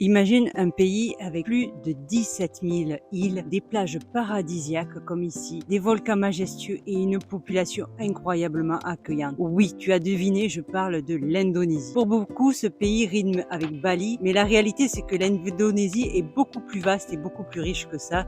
Imagine un pays avec plus de 17 000 îles, des plages paradisiaques comme ici, des volcans majestueux et une population incroyablement accueillante. Oui, tu as deviné, je parle de l'Indonésie. Pour beaucoup, ce pays rime avec Bali, mais la réalité c'est que l'Indonésie est beaucoup plus vaste et beaucoup plus riche que ça.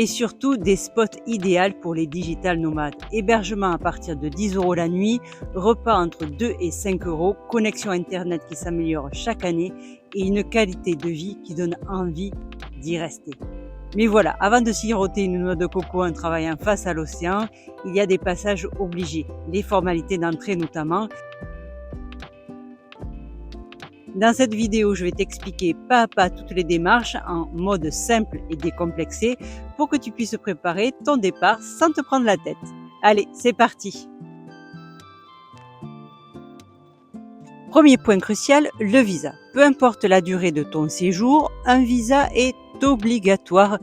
Et surtout des spots idéaux pour les digital nomades. Hébergement à partir de 10 € la nuit, repas entre 2 et 5 €, connexion internet qui s'améliore chaque année et une qualité de vie qui donne envie d'y rester. Mais voilà, avant de siroter une noix de coco en travaillant face à l'océan, il y a des passages obligés, les formalités d'entrée notamment. Dans cette vidéo, je vais t'expliquer pas à pas toutes les démarches en mode simple et décomplexé pour que tu puisses préparer ton départ sans te prendre la tête. Allez, c'est parti! Premier point crucial, le visa. Peu importe la durée de ton séjour, un visa est obligatoire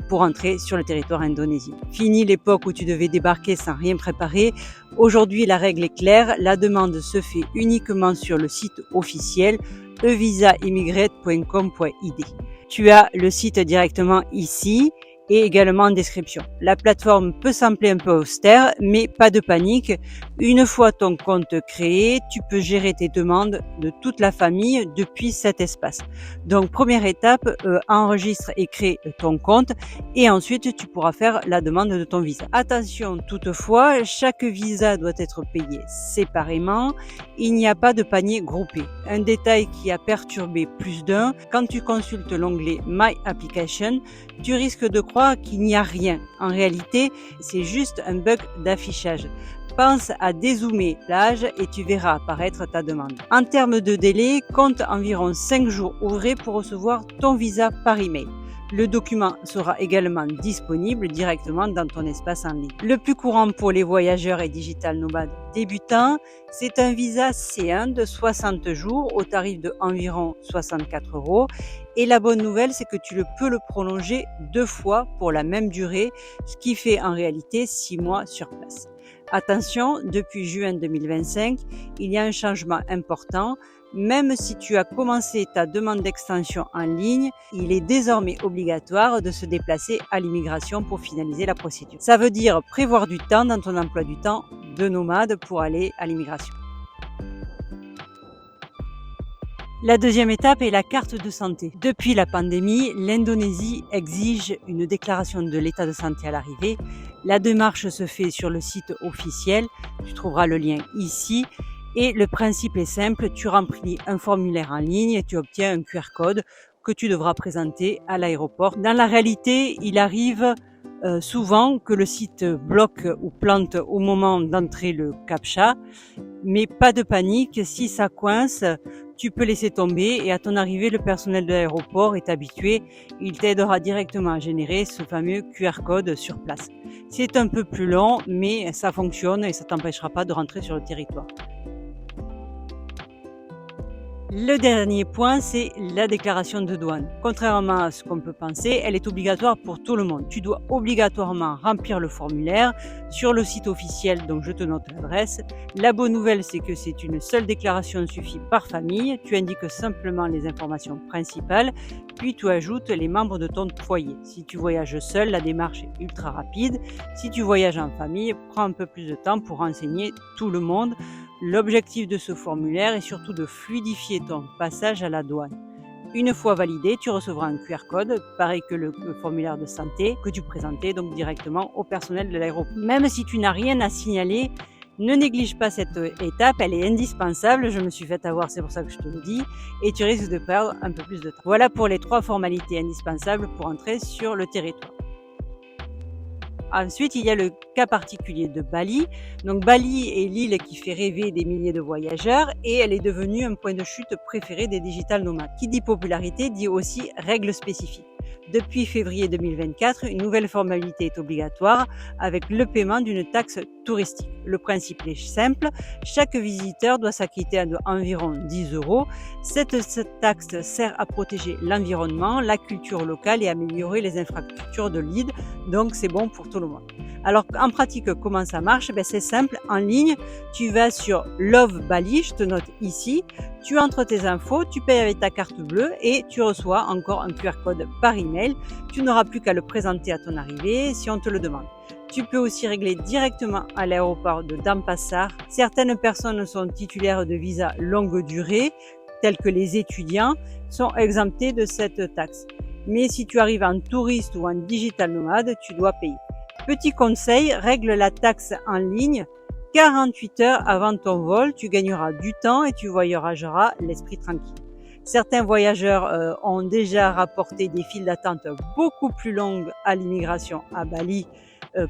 pour entrer sur le territoire indonésien. Fini l'époque où tu devais débarquer sans rien préparer. Aujourd'hui, la règle est claire, la demande se fait uniquement sur le site officiel evisaimmigrate.com.id. Tu as le site directement ici et également en description. La plateforme peut sembler un peu austère, mais pas de panique. Une fois ton compte créé, tu peux gérer tes demandes de toute la famille depuis cet espace. Donc, première étape, enregistre et crée ton compte et ensuite tu pourras faire la demande de ton visa. Attention toutefois, chaque visa doit être payé séparément. Il n'y a pas de panier groupé. Un détail qui a perturbé plus d'un, quand tu consultes l'onglet My Application, tu risques de croire qu'il n'y a rien. En réalité, c'est juste un bug d'affichage. Pense à dézoomer l'âge et tu verras apparaître ta demande. En termes de délai, compte environ 5 jours ouvrés pour recevoir ton visa par email. Le document sera également disponible directement dans ton espace en ligne. Le plus courant pour les voyageurs et digital nomades débutants, c'est un visa C1 de 60 jours au tarif de environ 64 €. Et la bonne nouvelle, c'est que tu peux le prolonger 2 fois pour la même durée, ce qui fait en réalité 6 mois sur place. Attention, depuis juin 2025, il y a un changement important. Même si tu as commencé ta demande d'extension en ligne, il est désormais obligatoire de se déplacer à l'immigration pour finaliser la procédure. Ça veut dire prévoir du temps dans ton emploi du temps de nomade pour aller à l'immigration. La deuxième étape est la carte de santé. Depuis la pandémie, l'Indonésie exige une déclaration de l'état de santé à l'arrivée. La démarche se fait sur le site officiel, tu trouveras le lien ici. Et le principe est simple, tu remplis un formulaire en ligne et tu obtiens un QR code que tu devras présenter à l'aéroport. Dans la réalité, il arrive souvent que le site bloque ou plante au moment d'entrer le CAPTCHA, mais pas de panique, si ça coince, tu peux laisser tomber et à ton arrivée, le personnel de l'aéroport est habitué, il t'aidera directement à générer ce fameux QR code sur place. C'est un peu plus long, mais ça fonctionne et ça t'empêchera pas de rentrer sur le territoire. Le dernier point, c'est la déclaration de douane. Contrairement à ce qu'on peut penser, elle est obligatoire pour tout le monde. Tu dois obligatoirement remplir le formulaire sur le site officiel, donc je te note l'adresse. La bonne nouvelle, c'est que c'est une seule déclaration suffit par famille. Tu indiques simplement les informations principales, puis tu ajoutes les membres de ton foyer. Si tu voyages seul, la démarche est ultra rapide. Si tu voyages en famille, prends un peu plus de temps pour renseigner tout le monde. L'objectif de ce formulaire est surtout de fluidifier ton passage à la douane. Une fois validé, tu recevras un QR code, pareil que le formulaire de santé que tu présentais donc directement au personnel de l'aéroport. Même si tu n'as rien à signaler, ne néglige pas cette étape, elle est indispensable, je me suis fait avoir, c'est pour ça que je te le dis, et tu risques de perdre un peu plus de temps. Voilà pour les 3 formalités indispensables pour entrer sur le territoire. Ensuite, il y a le cas particulier de Bali. Donc Bali est l'île qui fait rêver des milliers de voyageurs et elle est devenue un point de chute préféré des digital nomades. Qui dit popularité dit aussi règles spécifiques. Depuis février 2024, une nouvelle formalité est obligatoire avec le paiement d'une taxe touristique. Le principe est simple, chaque visiteur doit s'acquitter d'environ 10 €. Cette taxe sert à protéger l'environnement, la culture locale et améliorer les infrastructures de l'île, donc c'est bon pour tout le monde. Alors en pratique, comment ça marche? C'est simple, en ligne, tu vas sur Love Bali, je te note ici, tu entres tes infos, tu payes avec ta carte bleue et tu reçois encore un QR code par email. Tu n'auras plus qu'à le présenter à ton arrivée si on te le demande. Tu peux aussi régler directement à l'aéroport de Denpasar. Certaines personnes sont titulaires de visas longue durée, tels que les étudiants, sont exemptés de cette taxe. Mais si tu arrives en touriste ou en digital nomade, tu dois payer. Petit conseil, règle la taxe en ligne 48 heures avant ton vol, tu gagneras du temps et tu voyageras l'esprit tranquille. Certains voyageurs ont déjà rapporté des files d'attente beaucoup plus longues à l'immigration à Bali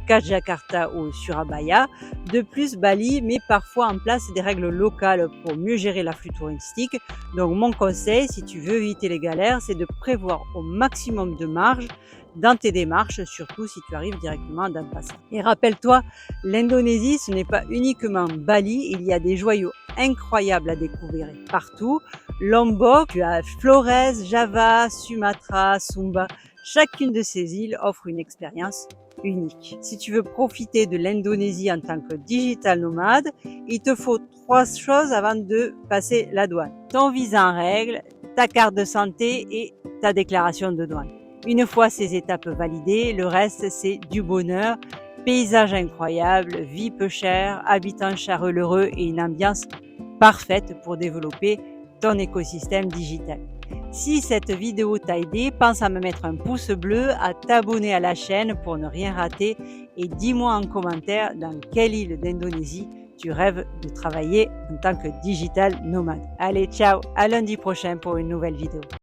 qu'à Jakarta ou Surabaya. De plus, Bali met parfois en place des règles locales pour mieux gérer l'afflux touristique. Donc mon conseil, si tu veux éviter les galères, c'est de prévoir au maximum de marge dans tes démarches, surtout si tu arrives directement dans le passé. Et rappelle-toi, l'Indonésie, ce n'est pas uniquement Bali, il y a des joyaux incroyables à découvrir partout. Lombok, tu as Flores, Java, Sumatra, Sumba. Chacune de ces îles offre une expérience unique. Si tu veux profiter de l'Indonésie en tant que digital nomade, il te faut 3 choses avant de passer la douane. Ton visa en règle, ta carte de santé et ta déclaration de douane. Une fois ces étapes validées, le reste c'est du bonheur, paysage incroyable, vie peu chère, habitants chaleureux et une ambiance parfaite pour développer ton écosystème digital. Si cette vidéo t'a aidé, pense à me mettre un pouce bleu, à t'abonner à la chaîne pour ne rien rater et dis-moi en commentaire dans quelle île d'Indonésie tu rêves de travailler en tant que digital nomade. Allez, ciao, à lundi prochain pour une nouvelle vidéo.